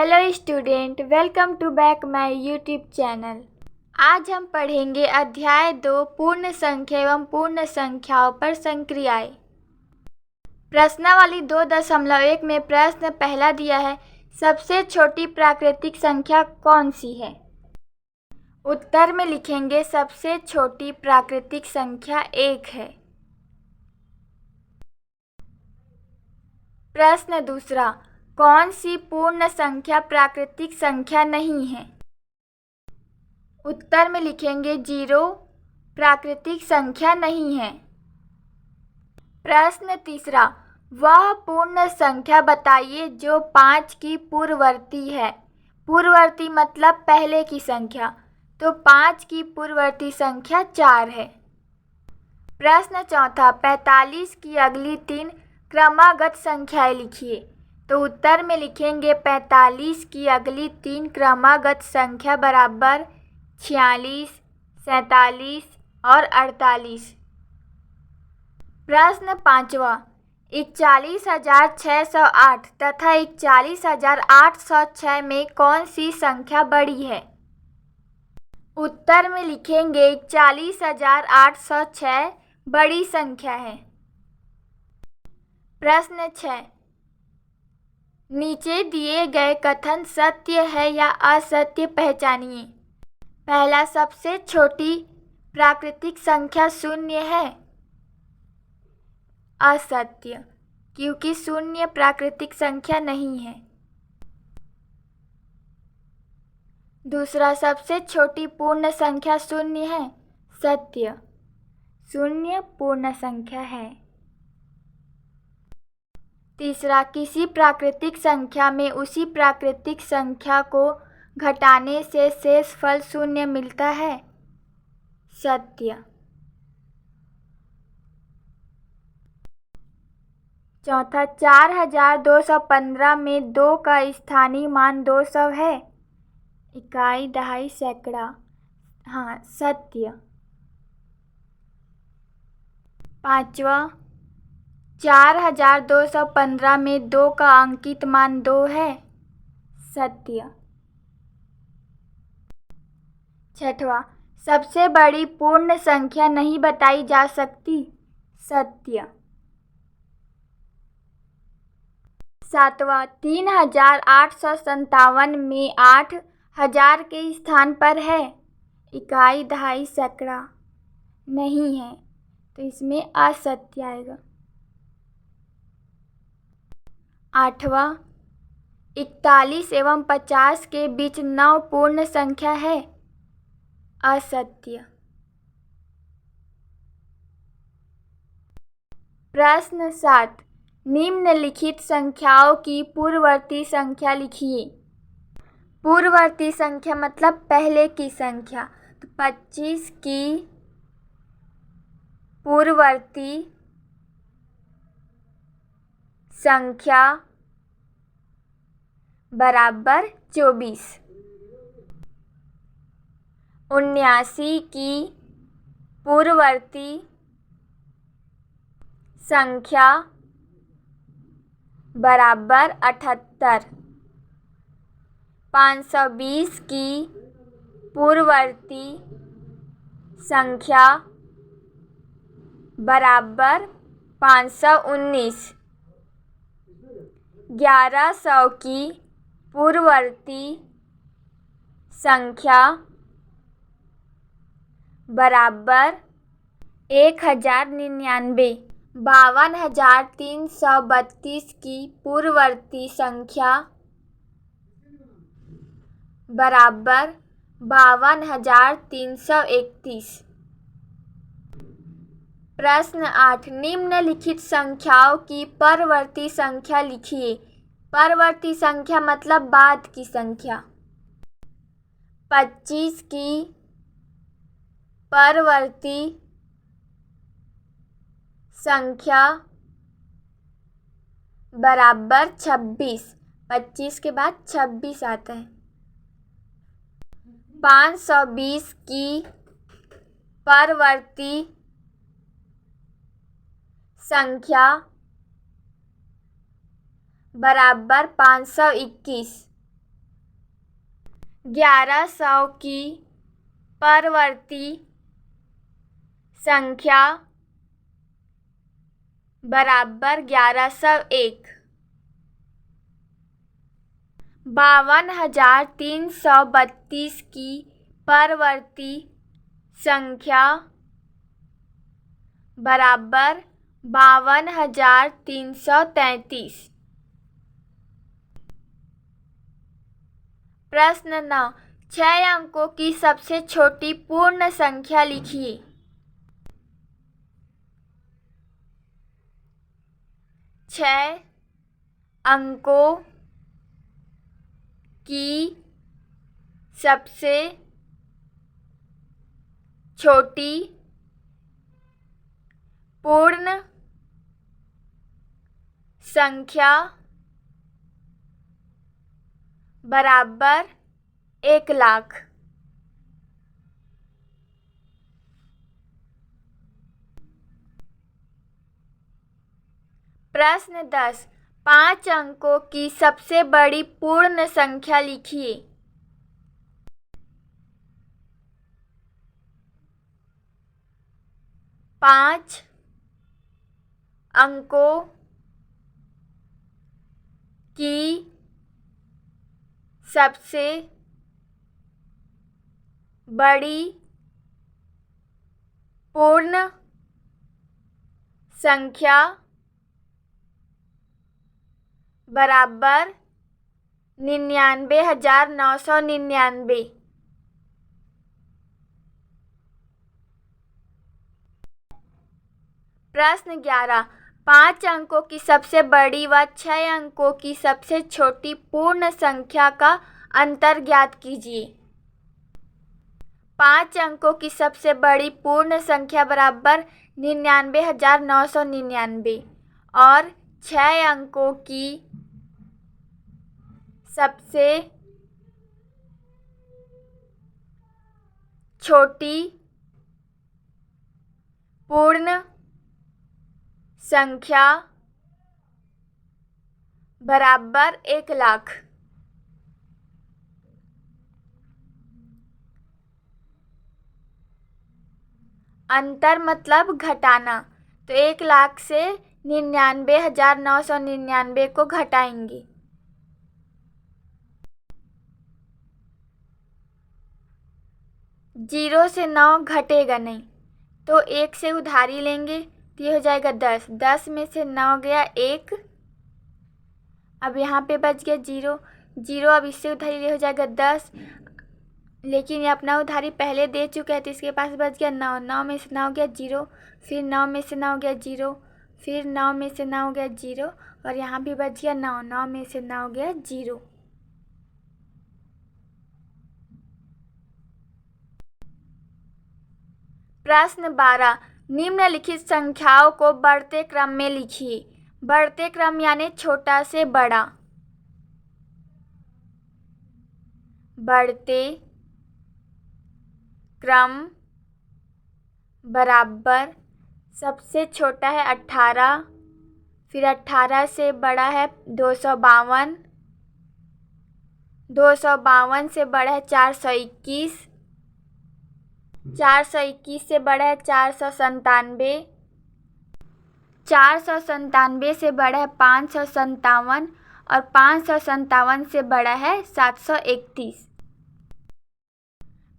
Hello student, welcome to back my YouTube channel. आज हम पढ़ेंगे अध्याय 2 पूर्ण संख्या एवं पूर्ण संख्याओं पर संक्रियाएं। प्रश्नावली 2.1 में प्रश्न पहला दिया है, सबसे छोटी प्राकृतिक संख्या कौन सी है? उत्तर में लिखेंगे सबसे छोटी प्राकृतिक संख्या 1 है। प्रश्न दूसरा, कौन सी पूर्ण संख्या प्राकृतिक संख्या नहीं है? उत्तर में लिखेंगे 0 प्राकृतिक संख्या नहीं है। प्रश्न तीसरा, वह पूर्ण संख्या बताइए जो 5 की पूर्ववर्ती है। पूर्ववर्ती मतलब पहले की संख्या, तो 5 की पूर्ववर्ती संख्या 4 है। प्रश्न चौथा, 45 की अगली 3 क्रमागत संख्याएं लिखिए। तो उत्तर में लिखेंगे 45 की अगली 3 क्रमागत संख्या बराबर 46, 47 और 48। प्रश्न पांचवा, 41,608 तथा 41,806 में कौन सी संख्या बड़ी है? उत्तर में लिखेंगे 41,806 बड़ी संख्या है। प्रश्न 6, नीचे दिए गए कथन सत्य है या असत्य पहचानिए। पहला, सबसे छोटी प्राकृतिक संख्या 0 है। असत्य, क्योंकि 0 प्राकृतिक संख्या नहीं है। दूसरा, सबसे छोटी पूर्ण संख्या 0 है। सत्य, 0 पूर्ण संख्या है। तीसरा, किसी प्राकृतिक संख्या में उसी प्राकृतिक संख्या को घटाने से शेष फल 0 मिलता है। सत्य। चौथा, 4,215 में 2 का स्थानीय मान 200 है। इकाई, दहाई, सैकड़ा। हाँ, सत्य। पांचवा, 4,215 में 2 का अंकित मान 2 है। सत्य। छठवा, सबसे बड़ी पूर्ण संख्या नहीं बताई जा सकती। सत्य। सातवां, 3,857 में 8,000 के स्थान पर है। इकाई, दहाई, सैकड़ा। नहीं है, तो इसमें असत्य आएगा। आठवां, 41 एवं 50 के बीच 9 पूर्ण संख्या है। असत्य। प्रश्न 7, निम्नलिखित संख्याओं की पूर्ववर्ती संख्या लिखिए। पूर्ववर्ती संख्या मतलब पहले की संख्या, तो 25 की पूर्ववर्ती संख्या बराबर 24। 79 की पूर्ववर्ती संख्या बराबर 78। 520 की पूर्ववर्ती संख्या बराबर 519। 1100 की पूर्ववर्ती संख्या बराबर 1099। 52,332 की पूर्ववर्ती संख्या बराबर 52,331। प्रश्न 8, निम्नलिखित संख्याओं की परवर्ती संख्या लिखिए। परवर्ती संख्या मतलब बाद की संख्या। 25 की परवर्ती संख्या बराबर 26। 25 के बाद 26 आता है। 520 की परवर्ती संख्या बराबर 521। 1100 की परवर्ती संख्या बराबर 1101। 52,332 की परवर्ती संख्या बराबर 52,333। प्रश्न 9, 6 अंकों की सबसे छोटी पूर्ण संख्या लिखिए। 6 अंकों की सबसे छोटी पूर्ण संख्या बराबर 1,00,000। प्रश्न 10, 5 अंकों की सबसे बड़ी पूर्ण संख्या लिखिए। 5 अंकों की सबसे बड़ी पूर्ण संख्या बराबर 99,999। प्रश्न 11, 5 अंकों की सबसे बड़ी व 6 अंकों की सबसे छोटी पूर्ण संख्या का अंतर ज्ञात कीजिए। 5 अंकों की सबसे बड़ी पूर्ण संख्या बराबर 99,999 और 6 अंकों की सबसे छोटी पूर्ण संख्या बराबर 1,00,000। अंतर मतलब घटाना, तो 1,00,000 से 99,999 को घटाएंगे। जीरो से 9 घटेगा नहीं, तो 1 से उधारी लेंगे तो ये हो जाएगा 10। 10 में से 9 गया 1, अब यहाँ पे बच गया 0। 0 अब इससे उधारी ले हो जाएगा 10, लेकिन ये अपना उधारी पहले दे चुका है तो इसके पास बच गया 9। 9 में से 9 गया 0, फिर 9 में से 9 गया 0, फिर 9 में से 9 गया 0 और यहाँ भी बच गया 9। 9 में से 9 गया 0। प्रश्न 12, निम्नलिखित संख्याओं को बढ़ते क्रम में लिखिए। बढ़ते क्रम यानी छोटा से बड़ा। बढ़ते क्रम बराबर सबसे छोटा है 18, फिर 18 से बड़ा है 252, 252 से बड़ा है 421, 421 से बड़ा है 497, 497 से बड़ा है 557 और 557 से बड़ा है 731।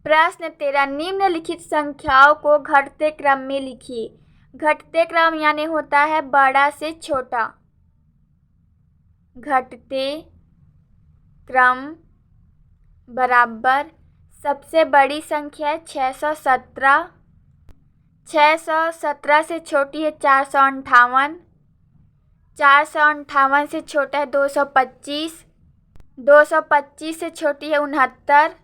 प्रश्न 13, निम्नलिखित संख्याओं को घटते क्रम में लिखिए। घटते क्रम यानी होता है बड़ा से छोटा। घटते क्रम बराबर सबसे बड़ी संख्या है 617, 617 से छोटी है 458, 458 से छोटा है 225, 225 से छोटी है 69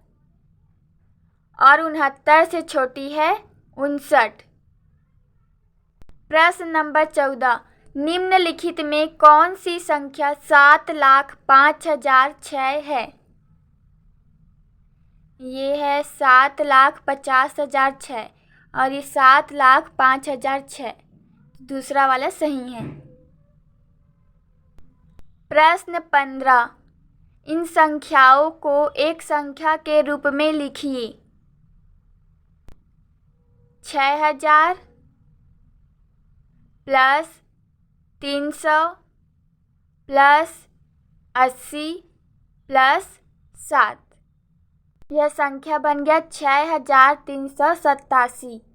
और 69 से छोटी है 59। प्रश्न नंबर 14, निम्नलिखित में कौन सी संख्या 7,05,006 है? ये है 7,50,006 और ये 7,05,006, दूसरा वाला सही है। प्रश्न 15, इन संख्याओं को एक संख्या के रूप में लिखिए। 6000 प्लस 300 प्लस 80 प्लस 7। यह संख्या बन गया 6387।